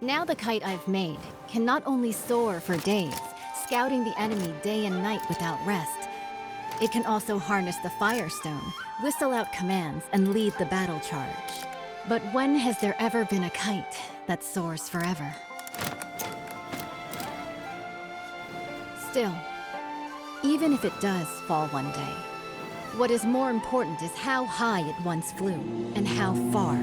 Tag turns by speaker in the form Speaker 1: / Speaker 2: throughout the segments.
Speaker 1: Now the kite I've made can not only soar for days, scouting the enemy day and night without rest, it can also harness the Firestone, whistle out commands, and lead the battle charge. But when has there ever been a kite that soars forever? Still, even if it does fall one day, what is more important is how high it once flew and how far.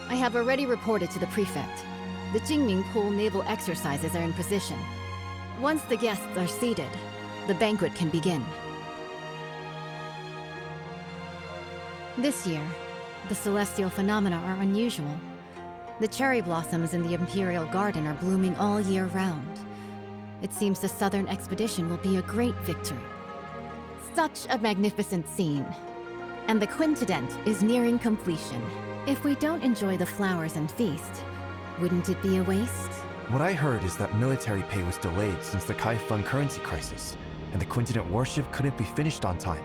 Speaker 1: I have already reported to the prefect. The Jingming Pool naval exercises are in position. Once the guests are seated, the banquet can begin. This year, the celestial phenomena are unusual. The cherry blossoms in the Imperial Garden are blooming all year round. It seems the Southern expedition will be a great victory. Such a magnificent scene. And the quintessence is nearing completion. If we don't enjoy the flowers and feast, wouldn't it be a waste?
Speaker 2: What I heard is that military pay was delayed since the Kai Feng currency crisis, and the Quintinent warship couldn't be finished on time.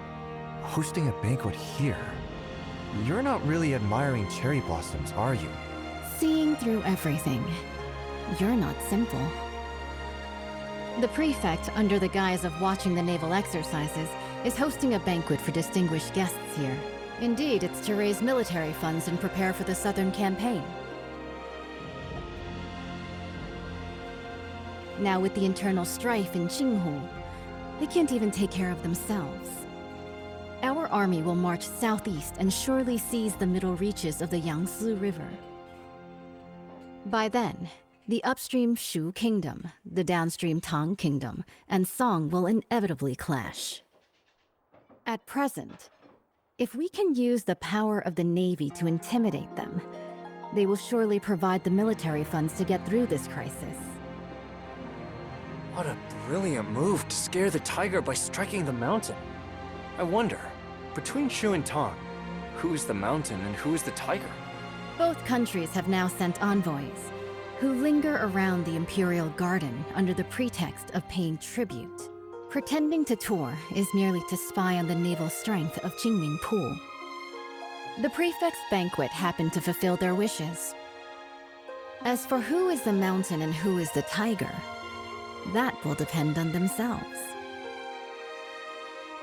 Speaker 2: Hosting a banquet here? You're not really admiring cherry blossoms, are you?
Speaker 1: Seeing through everything. You're not simple. The prefect, under the guise of watching the naval exercises, is hosting a banquet for distinguished guests here. Indeed, it's to raise military funds and prepare for the Southern campaign. Now with the internal strife in Qinghu, they can't even take care of themselves. Our army will march southeast and surely seize the middle reaches of the Yangtze River. By then, the upstream Shu Kingdom, the downstream Tang Kingdom, and Song will inevitably clash. At present, if we can use the power of the Navy to intimidate them, they will surely provide the military funds to get through this crisis.
Speaker 2: What a brilliant move to scare the tiger by striking the mountain. I wonder, between Shu and Tang, who is the mountain and who is the tiger?
Speaker 1: Both countries have now sent envoys, who linger around the Imperial Garden under the pretext of paying tribute. Pretending to tour is merely to spy on the naval strength of Jingming Pool. The prefect's banquet happened to fulfill their wishes. As for who is the mountain and who is the tiger, that will depend on themselves.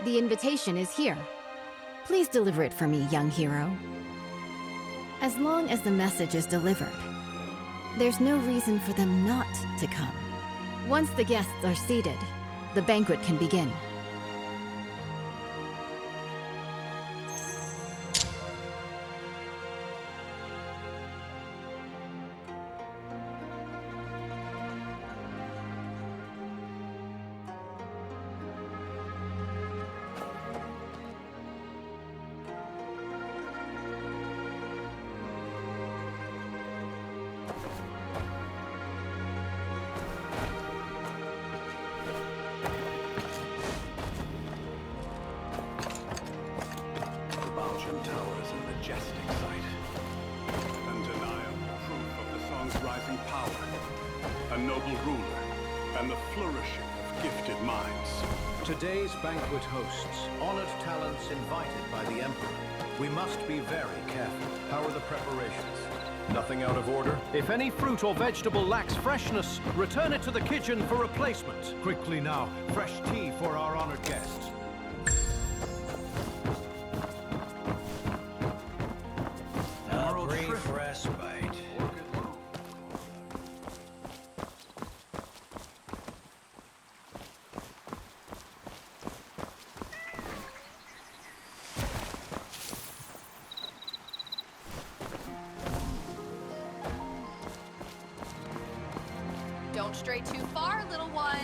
Speaker 1: The invitation is here. Please deliver it for me, young hero. As long as the message is delivered, there's no reason for them not to come. Once the guests are seated, the banquet can begin.
Speaker 3: Tower is a majestic sight. Undeniable proof of the song's rising power. A noble ruler, and the flourishing of gifted minds.
Speaker 4: Today's banquet hosts honored talents invited by the Emperor. We must be very careful. How are the preparations? Nothing out of order? If any fruit or vegetable lacks freshness, return it to the kitchen for replacement. Quickly now, fresh tea for our honored guests. Respite.
Speaker 5: Don't stray too far, little one.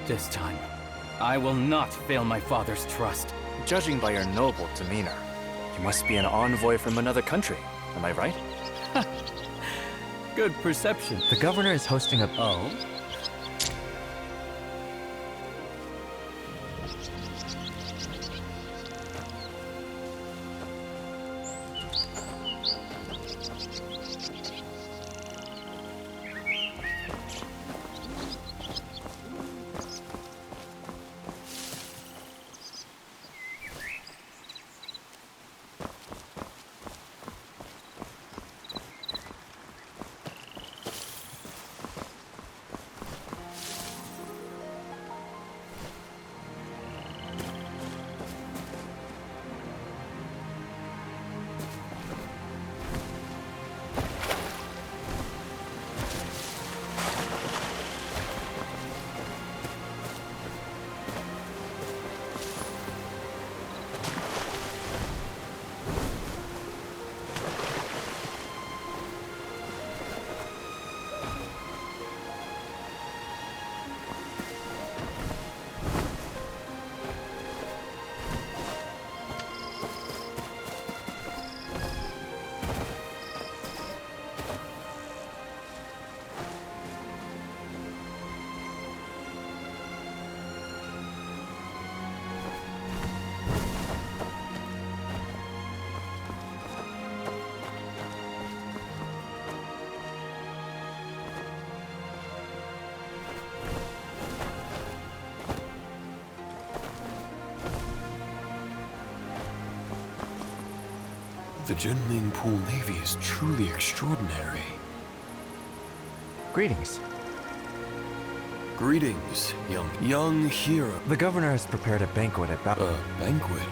Speaker 6: This time, I will not fail my father's trust.
Speaker 7: Judging by your noble demeanor, you must be an envoy from another country. Am I right?
Speaker 6: Good perception.
Speaker 2: The governor is hosting a...
Speaker 6: Oh?
Speaker 8: The Jinling Pool Navy is truly extraordinary.
Speaker 2: Greetings.
Speaker 8: Greetings, young hero.
Speaker 2: The governor has prepared a banquet at
Speaker 8: A banquet?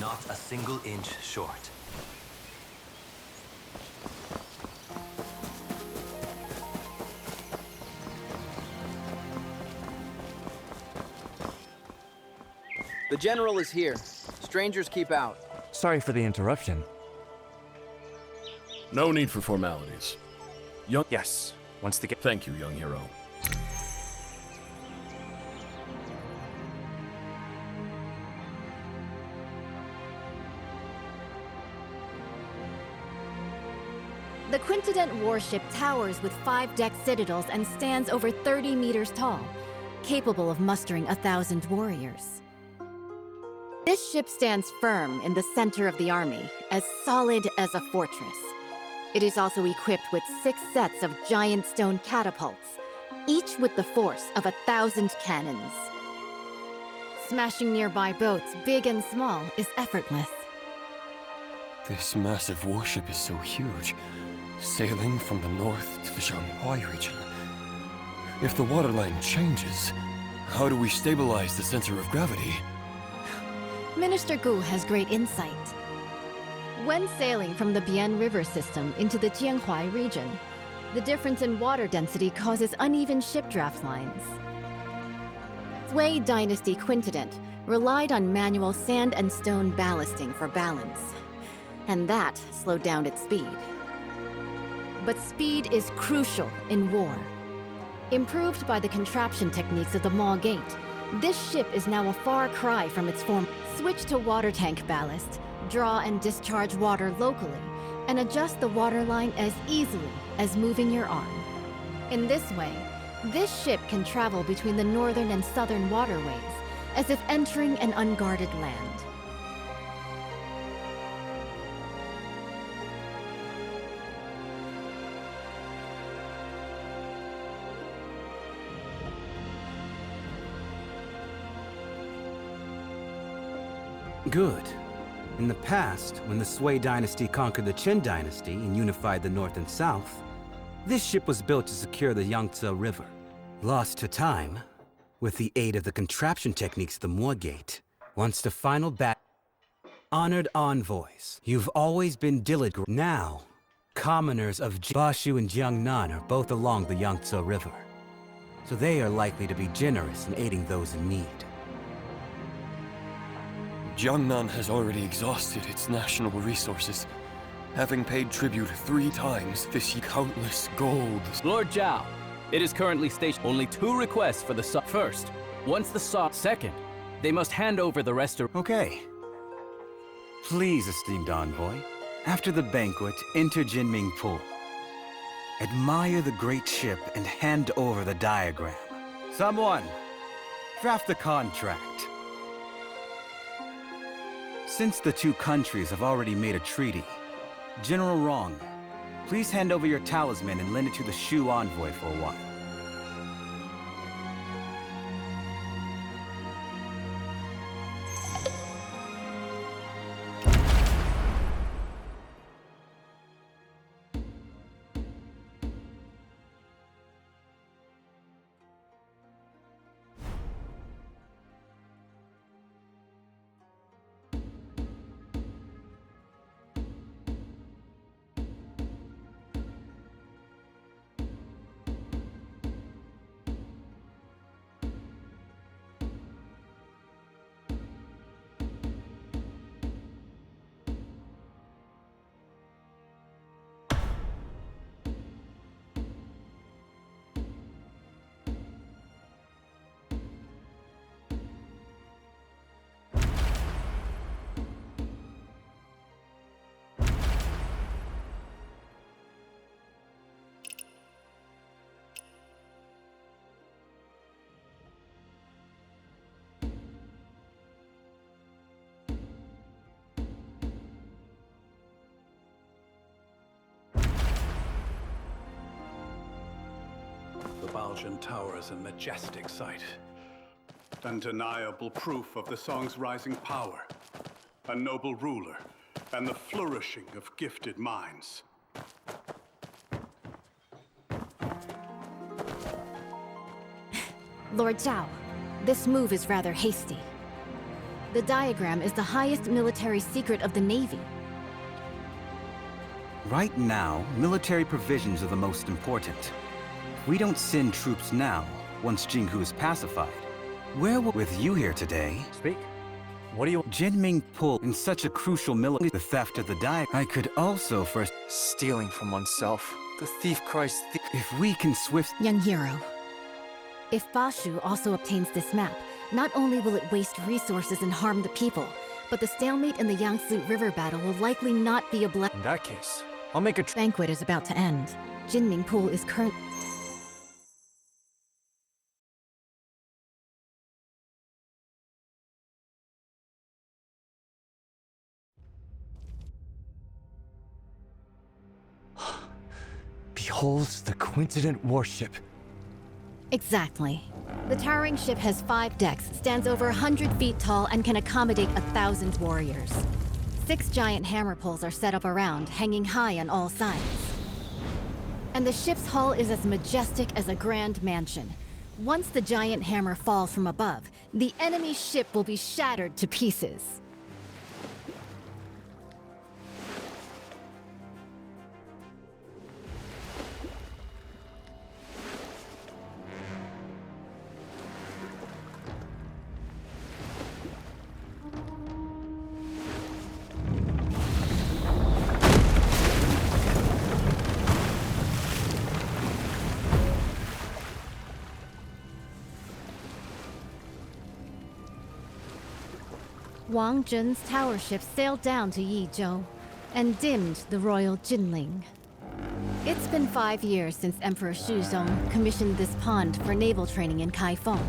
Speaker 9: not a single inch short.
Speaker 10: The general is here. Strangers keep out.
Speaker 2: Sorry for the interruption.
Speaker 8: No need for formalities.
Speaker 7: Yes, once the
Speaker 8: Thank you, young hero.
Speaker 1: The Quintident warship towers with 5-deck citadels and stands over 30 meters tall, capable of mustering 1,000 warriors. This ship stands firm in the center of the army, as solid as a fortress. It is also equipped with 6 sets of giant stone catapults, each with the force of 1,000 cannons. Smashing nearby boats, big and small, is effortless.
Speaker 8: This massive warship is so huge, sailing from the north to the Shanghai region. If the waterline changes, how do we stabilize the center of gravity?
Speaker 1: Minister Gu has great insight. When sailing from the Bian River system into the Jianghuai region, the difference in water density causes uneven ship draft lines. Sui Dynasty Quintident relied on manual sand and stone ballasting for balance, and that slowed down its speed. But speed is crucial in war. Improved by the contraption techniques of the Maw Gate, this ship is now a far cry from its form. Switch to water tank ballast, draw and discharge water locally, and adjust the water line as easily as moving your arm. In this way, this ship can travel between the northern and southern waterways, as if entering an unguarded land.
Speaker 11: Good. In the past, when the Sui dynasty conquered the Qin dynasty and unified the north and south, this ship was built to secure the Yangtze River. Lost to time, with the aid of the contraption techniques of the Maw Gate, once the final battle. Honored envoys, you've always been diligent. Now, commoners of Bashu and Jiangnan are both along the Yangtze River, so they are likely to be generous in aiding those in need.
Speaker 8: Jiangnan has already exhausted its national resources, having paid tribute 3 times this year. Countless gold.
Speaker 6: Lord Zhao, it is currently stationed. Only 2 requests for the First, once the Second, they must hand over the rest of...
Speaker 11: Okay. Please, esteemed envoy, after the banquet, enter Jinming Pool. Admire the great ship and hand over the diagram. Someone, draft the contract. Since the 2 countries have already made a treaty, General Rong, please hand over your talisman and lend it to the Shu envoy for a while.
Speaker 3: The Baljan Tower is a majestic sight. Undeniable proof of the Song's rising power. A noble ruler, and the flourishing of gifted minds.
Speaker 1: Lord Zhao, this move is rather hasty. The diagram is the highest military secret of the Navy.
Speaker 11: Right now, military provisions are the most important. If we don't send troops now, once Jinghu is pacified, where will... With you here today...
Speaker 2: Speak. What do you...
Speaker 11: Jinming pulled in such a crucial military... The theft of the diagram. I could also first...
Speaker 7: Stealing from oneself. The thief cries
Speaker 11: If we can swift...
Speaker 1: Young hero, if Bashu also obtains this map, not only will it waste resources and harm the people, but the stalemate in the Yangtze River battle will likely not be a blessing.
Speaker 2: In that case, I'll make a...
Speaker 1: Banquet is about to end. Jinming Pool is current...
Speaker 2: Behold the Quincident warship.
Speaker 1: Exactly. The towering ship has 5 decks, stands over 100 feet tall, and can accommodate 1,000 warriors. 6 giant hammer poles are set up around, hanging high on all sides. And the ship's hull is as majestic as a grand mansion. Once the giant hammer falls from above, the enemy ship will be shattered to pieces. Wang Zhen's tower ship sailed down to Yizhou and dimmed the royal Jinling. It's been 5 years since Emperor Shuzong commissioned this pond for naval training in Kaifeng.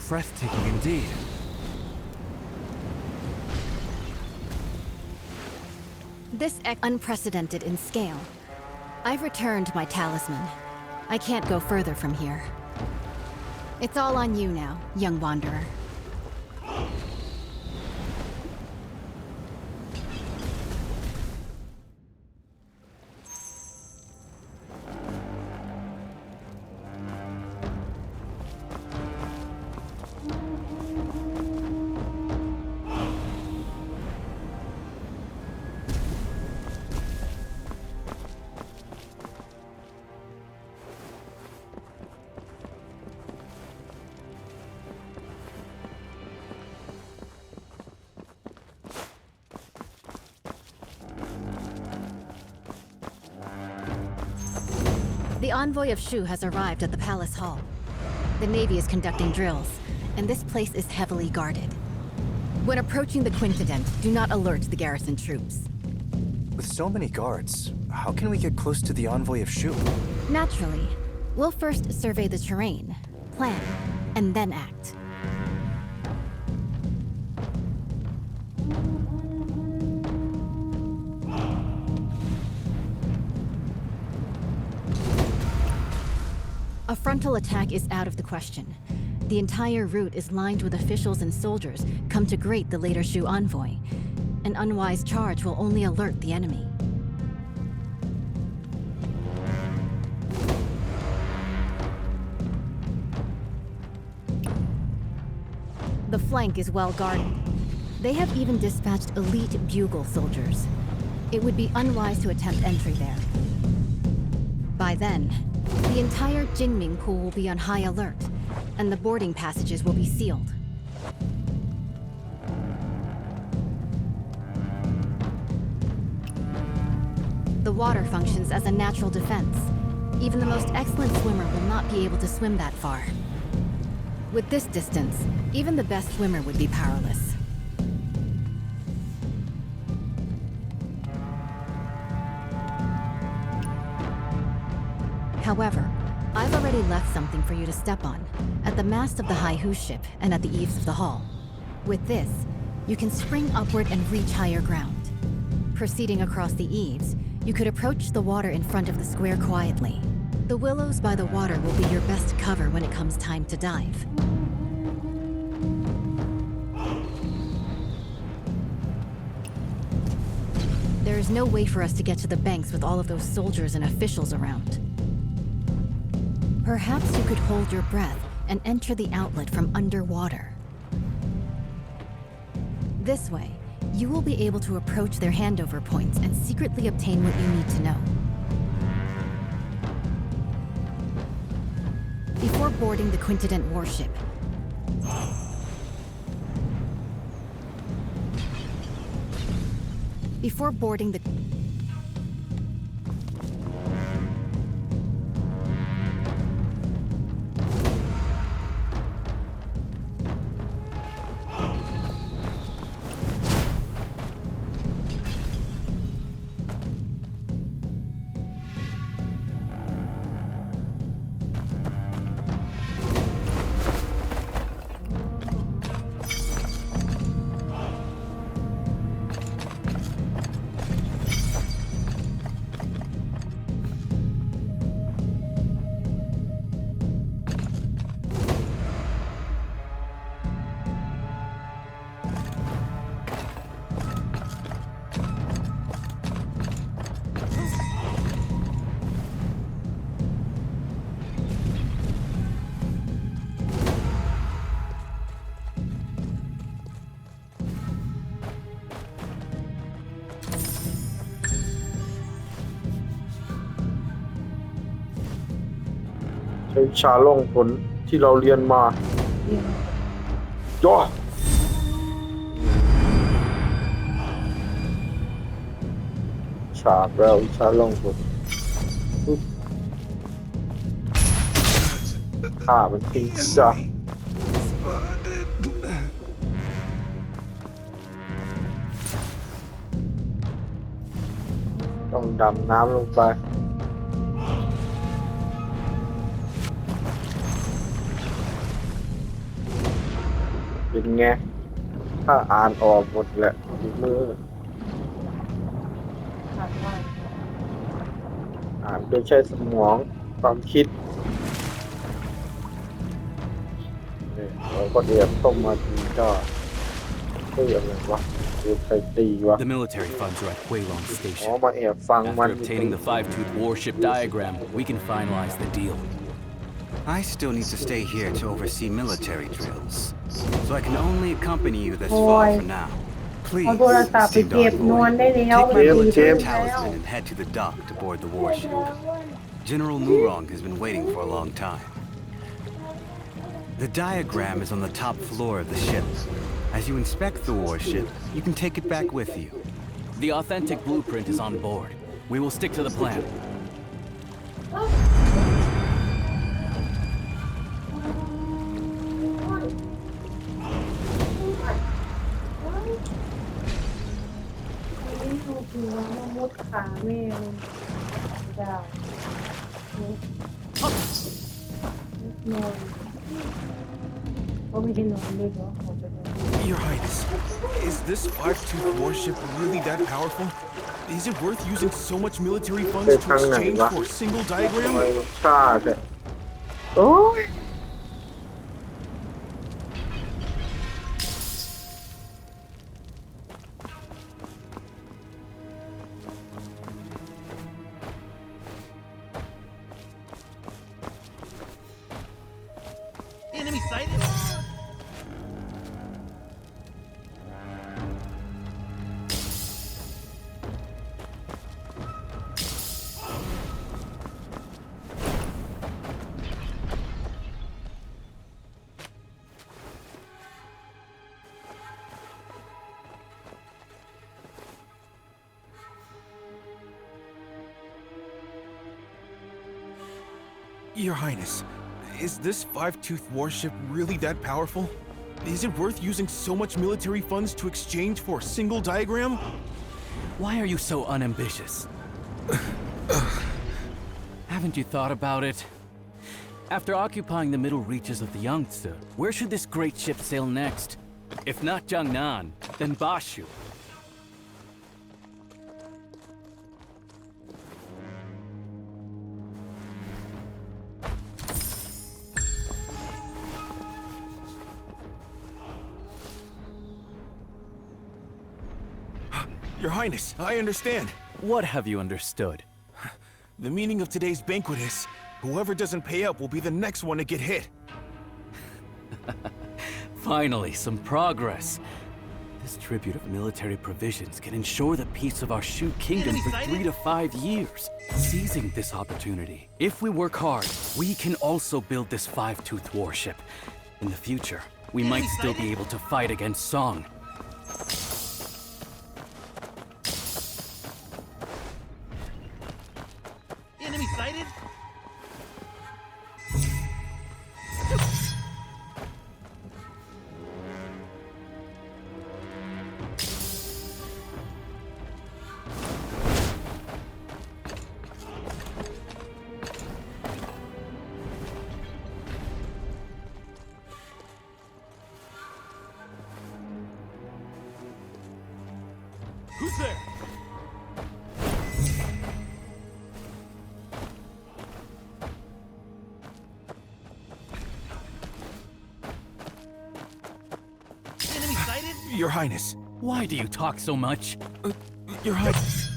Speaker 2: Breathtaking indeed.
Speaker 1: This unprecedented in scale. I've returned my talisman. I can't go further from here. It's all on you now, young wanderer. The envoy of Shu has arrived at the palace hall. The Navy is conducting drills, and this place is heavily guarded. When approaching the Quincident, do not alert the garrison troops.
Speaker 7: With so many guards, how can we get close to the envoy of Shu?
Speaker 1: Naturally, we'll first survey the terrain, plan, and then act. A frontal attack is out of the question. The entire route is lined with officials and soldiers come to greet the later Shu envoy. An unwise charge will only alert the enemy. The flank is well guarded. They have even dispatched elite bugle soldiers. It would be unwise to attempt entry there. By then, the entire Jinming Pool will be on high alert, and the boarding passages will be sealed. The water functions as a natural defense. Even the most excellent swimmer will not be able to swim that far. With this distance, even the best swimmer would be powerless. However, I've already left something for you to step on, at the mast of the Haihu ship and at the eaves of the hull. With this, you can spring upward and reach higher ground. Proceeding across the eaves, you could approach the water in front of the square quietly. The willows by the water will be your best cover when it comes time to dive. There is no way for us to get to the banks with all of those soldiers and officials around. Perhaps you could hold your breath and enter the outlet from underwater. This way, you will be able to approach their handover points and secretly obtain what you need to know. Before boarding the Quintitent warship, Before boarding the...
Speaker 12: ใช้วิชาล่องผลที่เราเรียนมาย่อฉากแล้ววิชาล่องผลปุ๊บฆ่ามันทิ้งซะต้องดำน้ำลงไปเป็นไงถ้าอ่านออกหมดแหละมืออ่านโดยใช้สมองความคิดเราก็เดียบต้มมาทีก็เพื่ออะไรวะคือใครตีวะ
Speaker 6: The military funds are at Huilong
Speaker 12: อ๋อ
Speaker 6: Station.
Speaker 12: มาแอบฟังมัน
Speaker 6: After obtaining the five-tooth warship diagram, we can finalize the deal.
Speaker 11: I still need to stay here to oversee military drills, so I can only accompany you this far for now. Please,
Speaker 13: เอาโทรศัพท์ไป
Speaker 11: esteemed
Speaker 13: เก็บนว
Speaker 11: envoy,
Speaker 13: ลได้แล้ว
Speaker 11: take
Speaker 13: มัน
Speaker 11: my
Speaker 13: ดี
Speaker 11: military
Speaker 13: แล้ว
Speaker 11: talisman and head to the dock to board the warship. General Murong has been waiting for a long time. The diagram is on the top floor of the ship. As you inspect the warship, you can take it back with you.
Speaker 6: The authentic blueprint is on board. We will stick to the plan.
Speaker 13: มุดขาแม่ดาว นอนก็ไม่ได้นอนเลยเหรอ
Speaker 14: Your Highness, is this five-tooth warship really that powerful? Is it worth using so much military funds to exchange for a single diagram?
Speaker 12: ชาติโอ้ย
Speaker 14: Enemy sighted! Your Highness, is this five-tooth warship really that powerful? Is it worth using so much military funds to exchange for a single diagram?
Speaker 6: Why are you so unambitious? Haven't you thought about it? After occupying the middle reaches of the Yangtze, where should this great ship sail next? If not Jiangnan, then Bashu.
Speaker 14: Your Highness, I understand.
Speaker 6: What have you understood?
Speaker 14: The meaning of today's banquet is, whoever doesn't pay up will be the next one to get hit.
Speaker 6: Finally, some progress. This tribute of military provisions can ensure the peace of our Shu kingdom for 3 to 5 years. Seizing this opportunity, if we work hard, we can also build this five-toothed warship. In the future, we might still be able to fight against Song.
Speaker 15: Enemy sighted?
Speaker 14: Who's there?
Speaker 15: Enemy sighted?
Speaker 14: Your Highness.
Speaker 6: Why do you talk so much?
Speaker 14: Your Highness.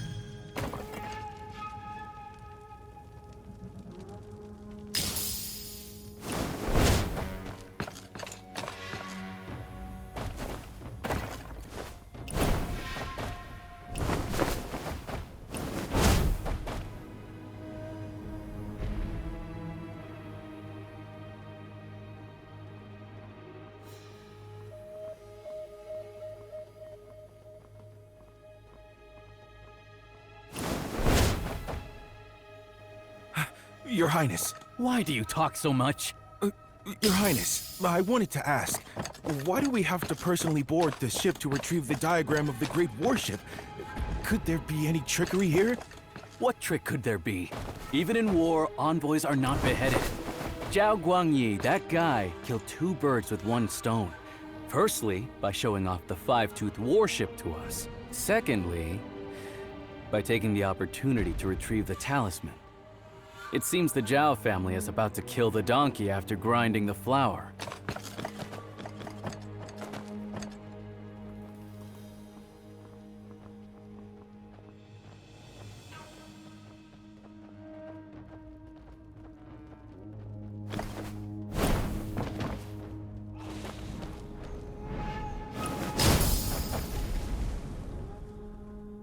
Speaker 14: Your Highness.
Speaker 6: Why do you talk so much?
Speaker 14: Your Highness, I wanted to ask, why do we have to personally board the ship to retrieve the diagram of the Great Warship? Could there be any trickery here?
Speaker 6: What trick could there be? Even in war, envoys are not beheaded. Zhao Guangyi, that guy, killed 2 birds with 1 stone. Firstly, by showing off the five-toothed warship to us. Secondly, by taking the opportunity to retrieve the talisman. It seems the Zhao family is about to kill the donkey after grinding the flour.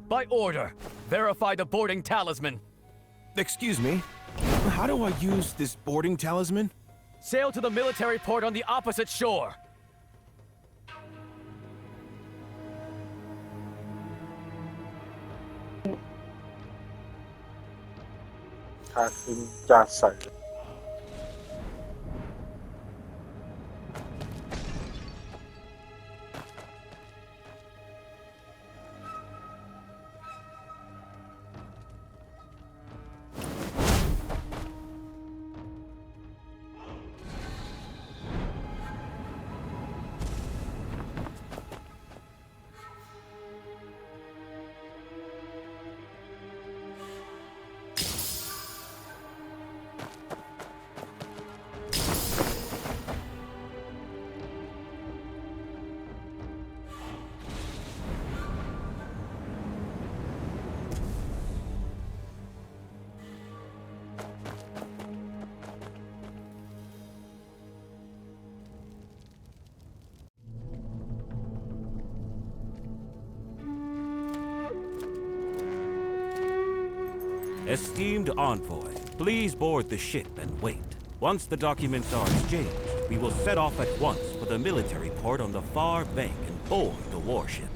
Speaker 7: By order, verify the boarding talisman.
Speaker 14: Excuse me? How do I use this boarding talisman?
Speaker 7: Sail to the military port on the opposite shore.
Speaker 16: Esteemed envoy, please board the ship and wait. Once the documents are exchanged, we will set off at once for the military port on the far bank and board the warship.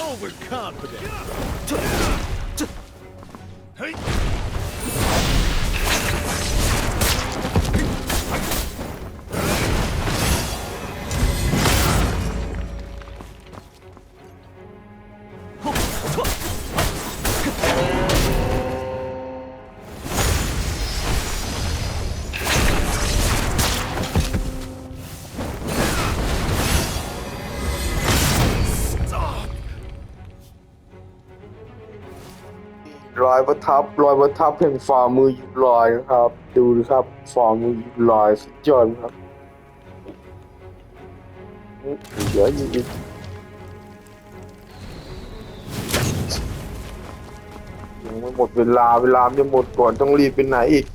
Speaker 15: overconfident. Hey.
Speaker 12: รอยประทับแห่งฝ่ามือหยุดลอยนะครับดูนะครับฝ่ามือหยุดลอยสุดยอดครับเหลืออยู่อีกยังไม่หมดเวลาจะหมดก่อนต้องรีบไปไหนอีก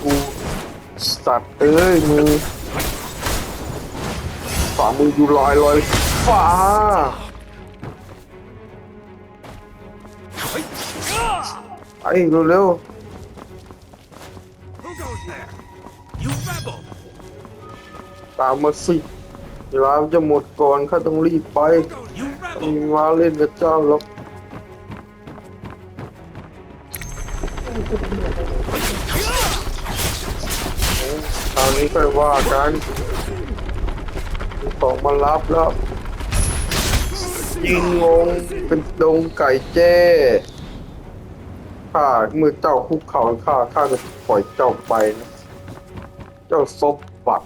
Speaker 12: กูสัตว์เอ้ยมือฝ่ามืออยู่ลอยฟ้าไปเร็วๆตามมาสิเวลาจะหมดก่อนข้าต้องรีบไปต้องมีมาเล่นกับเจ้าหรอกคราวนี้ค่อยว่ากันมีของมารับแล้วยิงงงเป็นดงไก่แจ้ข้าเมื่อเจ้าคุกเข่าข้าจะปล่อยเจ้าไปนะเจ้าซบปัด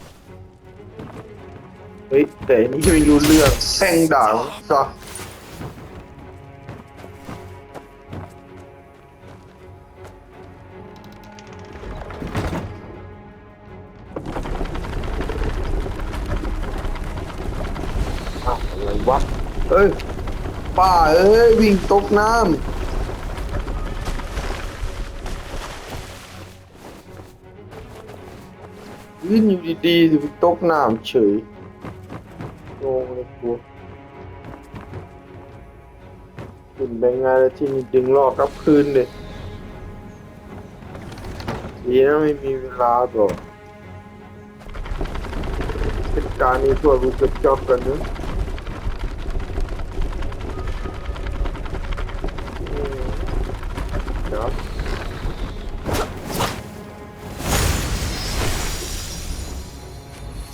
Speaker 12: เฮ้ยแต่นี่ไม่รู้เรื่องแท่งด่างจ้ะอะไรวะเอ้ยป้าเอ้ยวิ่งตกน้ำวิ่งอยู่ดีๆวิ่งตกน้ำเฉยงงเลยกูขึ้นไปไงแล้วที่นี่ดึงลอกกลับคืนเลยดีนะไม่มีเวลาต่อเป็นการนี้ทั่วรู้จักจอบกันนะ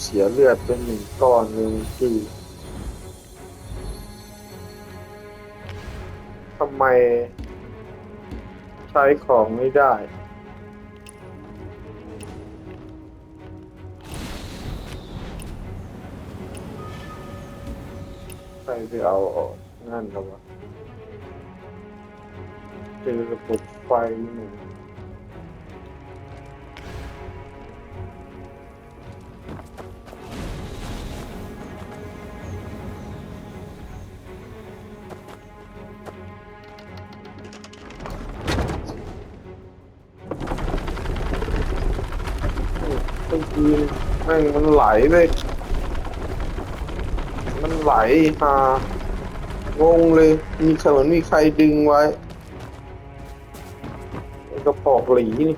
Speaker 12: เสียเลือดเป็น1 ก้อนที่ทำไมใช้ของไม่ได้ใครไปเอาออกนั่นหรอวะเจอระบบไฟหนึ่งก็คือแม่งมันไหลไปมันไหลหางงเลยมีใครเหมือนมีใครดึงไว้กระปอกหลีนี่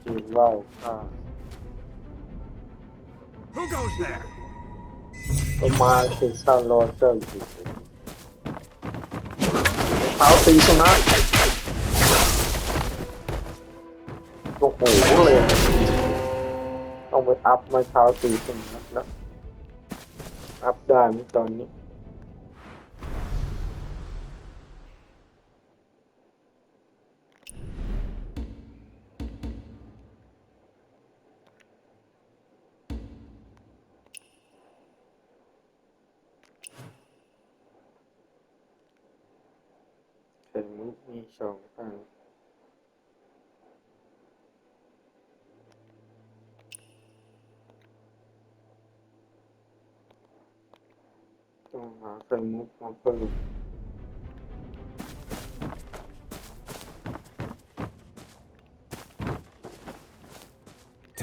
Speaker 12: จืดเหล้าข้าก็มาถึงข้ารอเจ้าอยู่เท้าตีชนะโอ้โหเลยต้องไปอัพมาเท้าตีชนะแล้วอัพได้ไหมตอนนี้ไข่มุกมี2 อัน ต้องหาไข่มุกมาเพิ่ม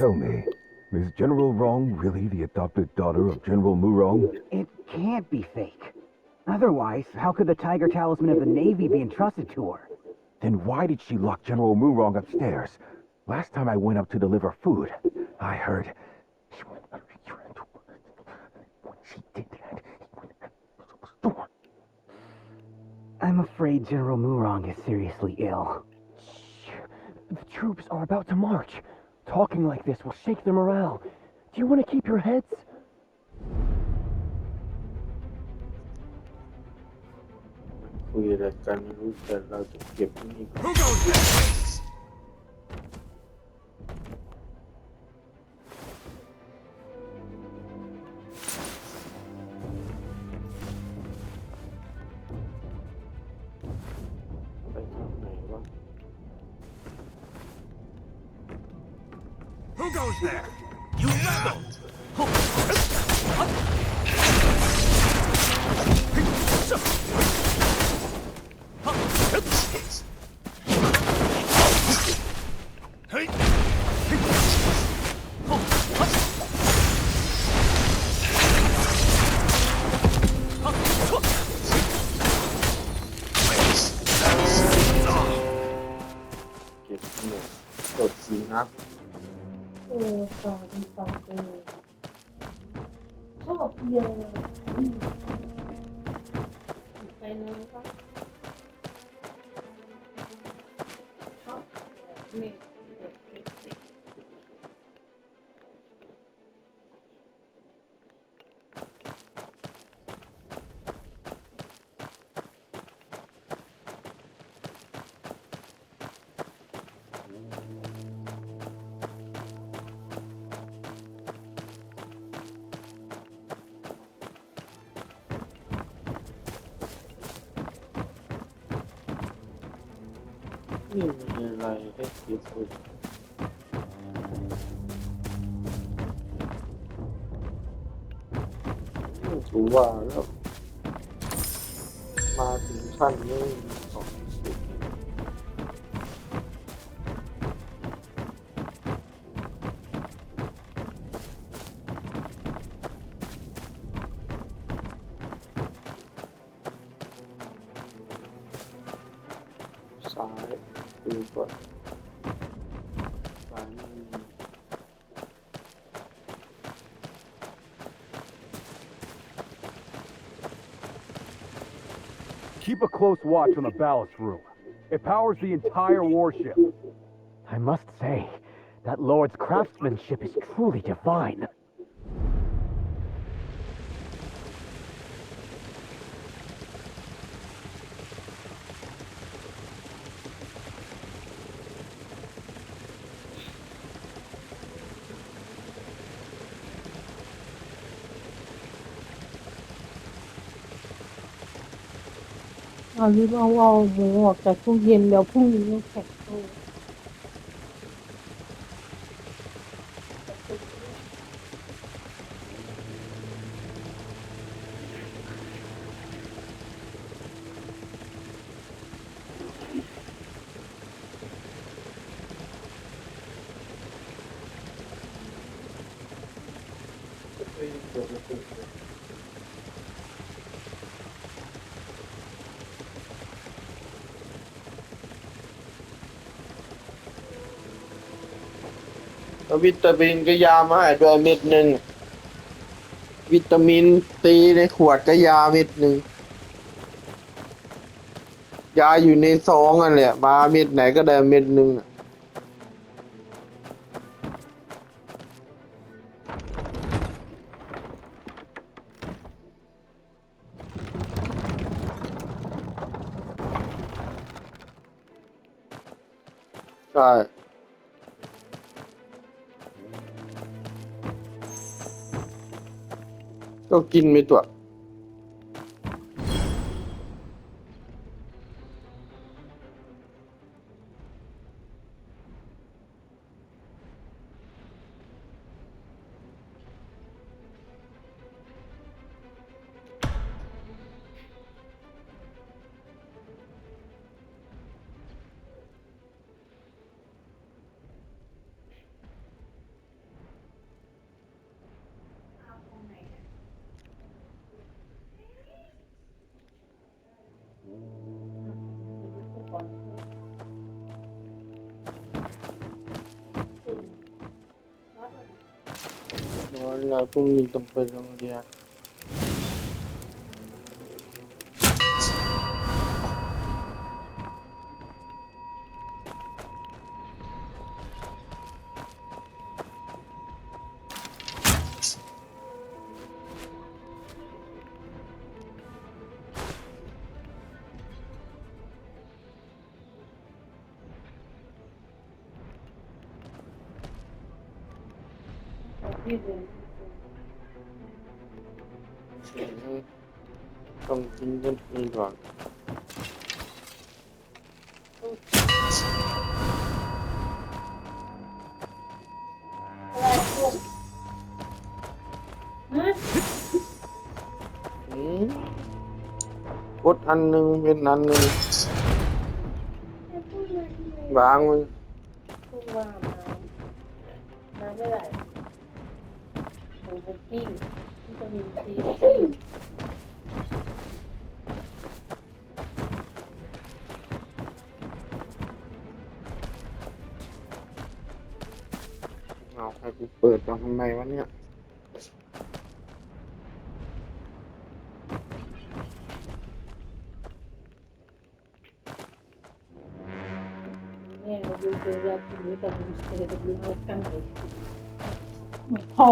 Speaker 17: Tell me, is General Rong really the adopted daughter of General Murong?
Speaker 18: It can't be fake. Otherwise, how could the Tiger Talisman of the Navy be entrusted to her?
Speaker 17: Then why did she lock General Murong upstairs? Last time I went up to deliver food, I heard she went when she did that, he went out the store.
Speaker 18: I'm afraid General Murong is seriously ill.
Speaker 17: Shh. The troops are about to march. Talking like this will shake their morale. Do you want to keep your heads?
Speaker 12: Who goes
Speaker 17: next?
Speaker 15: Who goes there? You rebel!
Speaker 12: Huh?
Speaker 13: ต่อดีต่อชอบเยอะไปเลยก็ชอบเมฆ
Speaker 12: นี่มีอะไรให้คิดคุยถือว่าแล้วมาถึงขั้นนี้ของสุดซ้ายดูก่อนซ้ายนี่
Speaker 17: Keep a close watch on the ballast room. It powers the entire warship.
Speaker 18: I must say, that Lord's craftsmanship is truly divine.
Speaker 13: เอาหรือเอาหมูออกจากตู้เย็นแล้วพรุ่งนี้ยังแข็งตู้
Speaker 12: วิตามินก็ยามาให้ด้วยเม็ดหนึ่งวิตามินซีในขวดก็ยาเม็ดหนึ่งยาอยู่ในซองอันแหละมาเม็ดไหนก็ได้เม็ดหนึ่งใช่ก็กินไม่ตัว แล้วพรุ่งนี้ต้องไปโรงเรียนต้องกินกันเองก่อนกดอันหนึ่งเป็นอันหนึ่งวางมัน
Speaker 13: น้ำไม่ไหลหมูบุกกิ้งวิตามินซี
Speaker 12: เอาให้กูเปิดมาทำไมวะเนี่ย
Speaker 13: เนี่ยดูเจอยากินวิตามินซีแต่ดูเอากันเลยพอ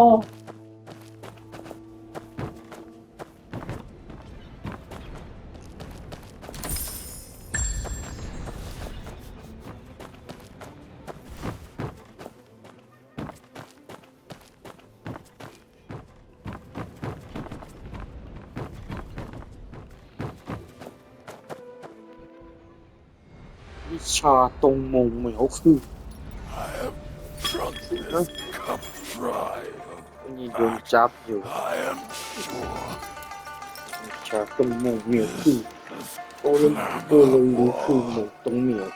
Speaker 12: วิชาตรงมงเหมียวคือ
Speaker 15: Drunk this cup dry.
Speaker 12: นี่โดนจับอยู่
Speaker 15: I am sure.
Speaker 12: วิชาตรงมงเหมียวคือโอ้ยโอ้ยรู้คือหมงตรงเหมียว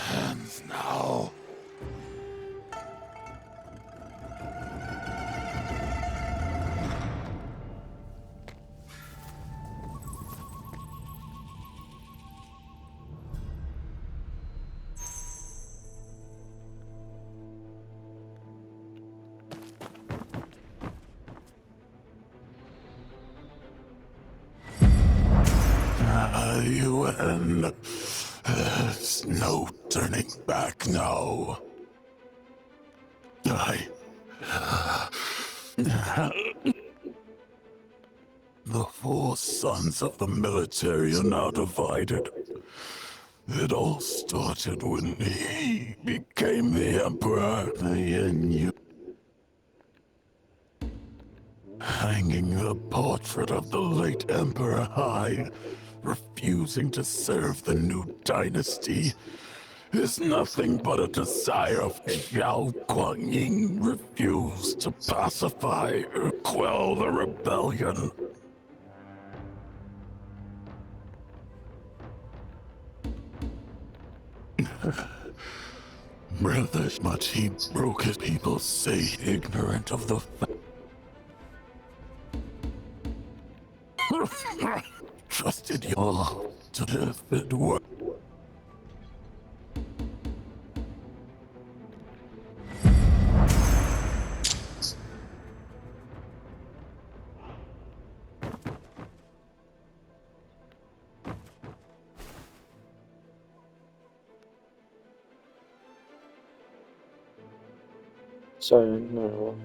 Speaker 15: Hands now. UN. There's no turning back now. The four sons of the military are now divided. It all started when he became the emperor. Hanging the portrait of the late emperor high, refusing to serve the new dynasty, is nothing but a desire of Zhao Guangying refused to pacify or quell the rebellion. Rather much he broke his people, say ignorant of the trusted you all to death and work.
Speaker 12: So no.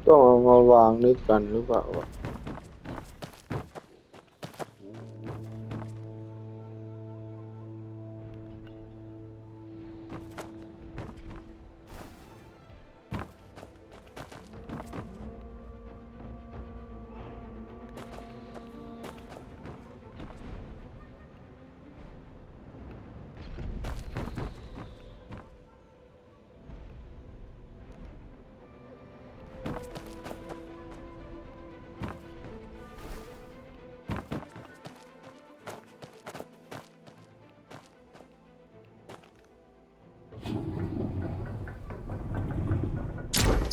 Speaker 12: ต้องเอามาวางด้วยกันหรือเปล่าวะ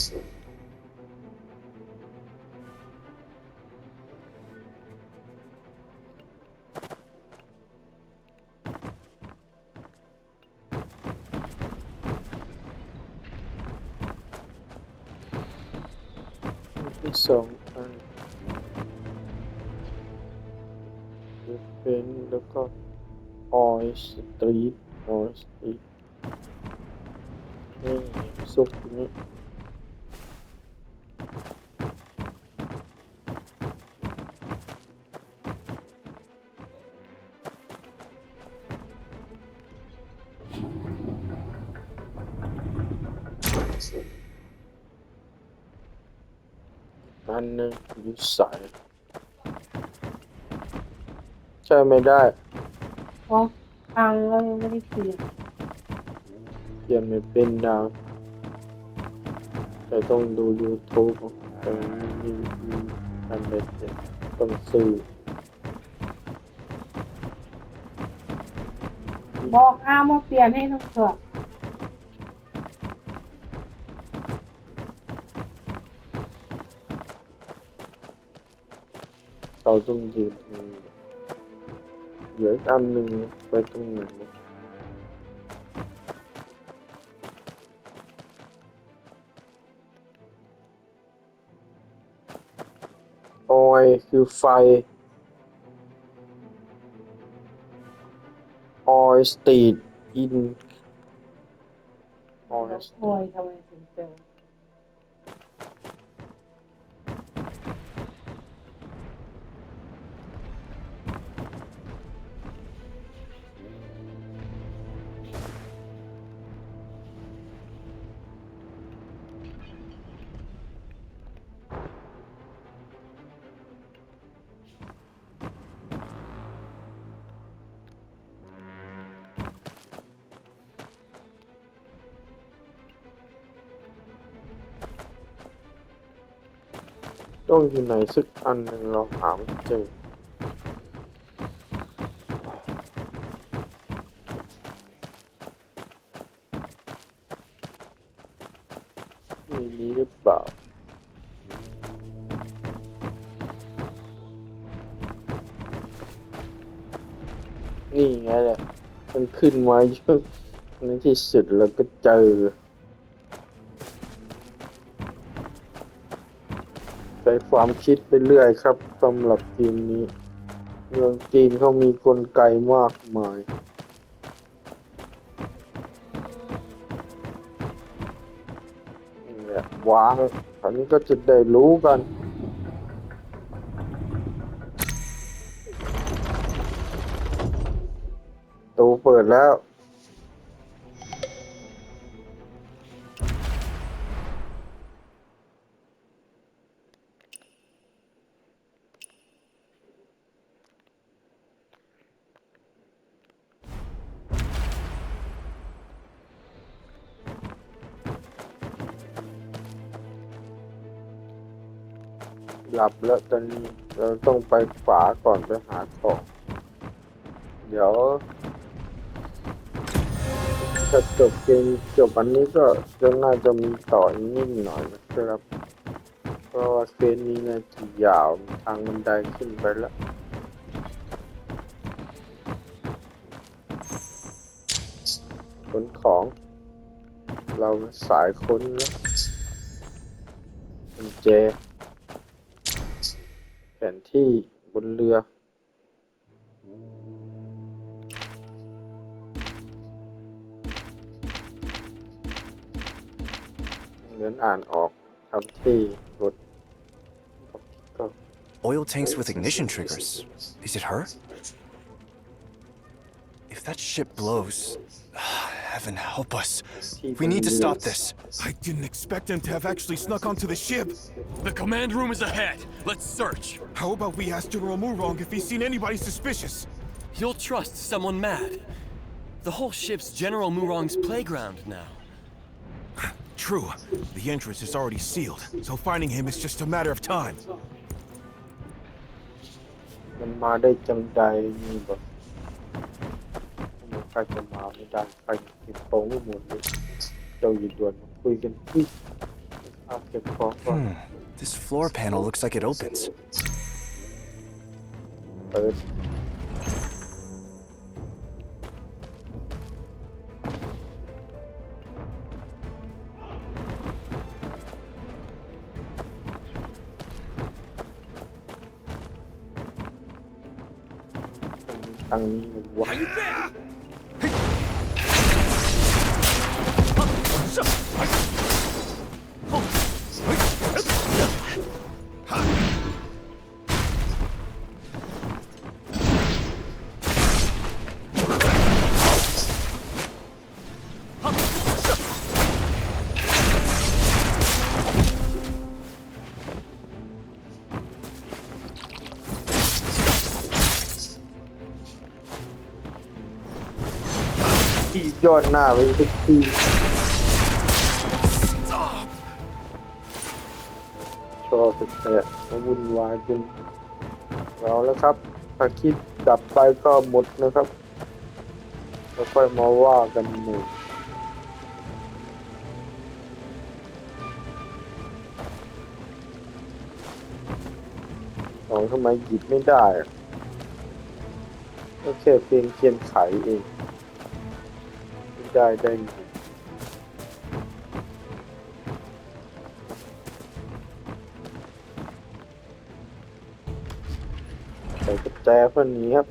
Speaker 12: ที่สองอันเป็นแล้วก็ออยสตรีทนี่ซุปนี้อันหนึงอยู่ใส่ใช่ไม่ได้
Speaker 13: เพราะพังแล้วยังไม่ได้เปลี่ยน
Speaker 12: เปลี่ยนไม่เป็นดาวแต่ต้องดู YouTube แต่ไม่มีอันเด็ดต้องซื้อ
Speaker 13: บอกอ้าวมาเปลี่ยนให้หน่อยเถอะ
Speaker 12: เราต้องยืนเหลืออันหนึ่งไปตรงไหนออยคือไฟออยสตรีทอินออย
Speaker 13: โอยทำไมถึงเจอ
Speaker 12: ต้องอยู่ไหนสักอันหนึ่งเราหาไม่เจอมีหรือเปล่านี่ไงแหละมันขึ้นมาเยอะในที่สุดเราก็เจอใช้ความคิดไปเรื่อยครับสำหรับทีมนี้เมืองจีนเขามีกลไกมากมายนี่แหละวางอันนี้ก็จะได้รู้กันตูเปิดแล้วหลับแล้วตอนนี้เราต้องไปขวาก่อนไปหาของเดี๋ยวถ้าจบเกมจบอันนี้ก็จะน่าจะมีต่ออีกนิดหน่อยนะครับเพราะว่าเกมนี้น่าจะยาวทางบันไดขึ้นไปแล้วขนของเราสายค้นแล้วกุญแจแผนที่บนเรือเหมือนอ่านออกคำที่รถ
Speaker 2: Oil tanks with ignition triggers. Is it her? If that ship blows, heaven help us. We need to stop this.
Speaker 14: I didn't expect him to have actually snuck onto the ship. The command room is ahead. Let's search. How about we ask General Murong if he's seen anybody suspicious?
Speaker 8: He'll trust someone mad. The whole ship's General Murong's playground now.
Speaker 14: True. The entrance is already sealed, so finding him is just a matter of time.
Speaker 12: มันมาได้จังใดนี่แบบใครจะมาไม่ได้ใครติดโป้งไม่หมดเลยเจ้าอยู่ด่วนคุยกันคุยอ เก็บของก่อน
Speaker 7: This floor panel looks like it opens.
Speaker 12: เปิดทางนี้วะ ที่ยอดหน้าไปทุกทีชอบแต่มาวุ่นวายจนเราแล้วครับถ้าคิดดับไปก็หมดนะครับแล้วค่อยมาว่ากันหนึ่งทำไมหยิบไม่ได้ก็แค่เพียงเขียนไขเองได้ใส่กระแจเพื่อนนี้ครับ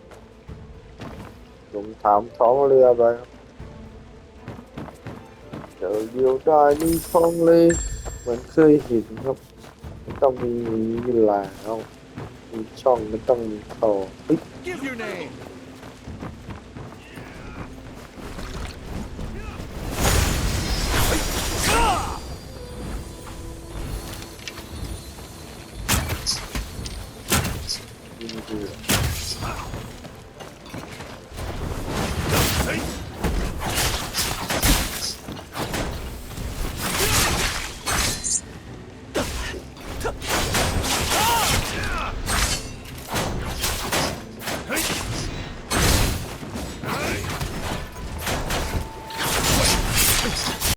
Speaker 12: ลงถามท้องเรือไปเจอเดียวได้นี่ท้องเลยเหมือนเคยเห็นครับไม่ต้องมีแล้วมีช่องไม่ต้องมีท่อ
Speaker 14: Give your name.